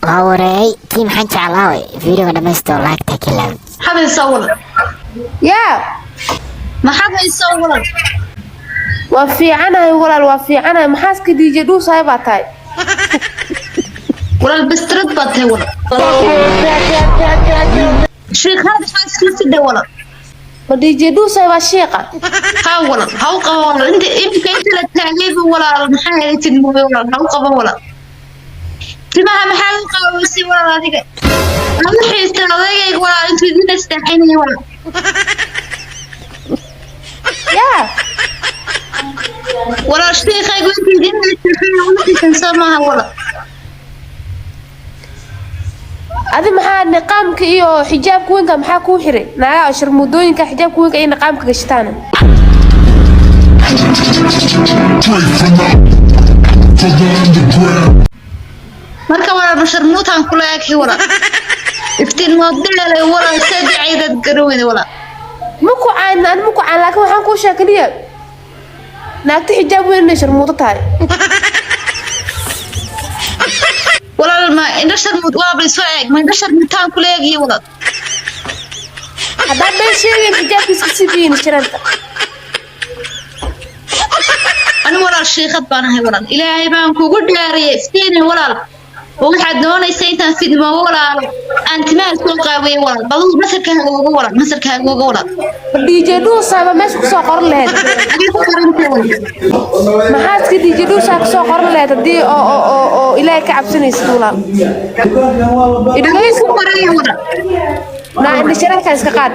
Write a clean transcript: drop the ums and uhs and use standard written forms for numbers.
هوري تيم حنش علاوي فيديو أنا مستو لايك تكلم حدا يصور يا ما حدا يصور وفي عنا ولا وفي عنا محاسك دي جدو سايباتاي ولا البسترد بطي ولا شيخ هذا حاسس كيف ولا ودي جدو سايبا شيقة ها ولا هوقة ولا انت لا تعليب ولا محايلة الموي ولا هوقة ولا تماها محايلة قوسي ولا هذيك أنا حيستر هذيك ولا انت بدين استحيني ولا يا ولا الشيخ يقول انت بدين استحيني ولا تنسمها ولا هذا محا نقامك إيو حجابك وينك محا كو حري ناقا أشر مدوينك حجابك وينك إي نقامك قشتانا marka wala bashar muutan kula eegay wala iftiin moodilay wala sadicayda garoweed wala مكو عان أنا مكو عان لكن waxaan ku sheekadiya naagta xijaab weyn inay sharmuudo tahay wala ma inda sharmud waa bay soo eeg ma inda sharmuutan kula eegay wala hadaa bay sheegeen xijaabkiisa sidii shiranta ana wala sheekad baan ahay wala ilaahay baan kugu dhaariyay iftiin wala waxaad doonaysaa intaan fidmo walaalo aan timaha soo qaaway walaal bal masarkaaga uga walaal DJ Duusa meesha ku soo qoran lahayd maxaad DJ Duusa ku soo qoran lahayd hadii oo ilaahay ka cabsanaysid walaal idinaysu qoray walaal na indha shareerka iska qaad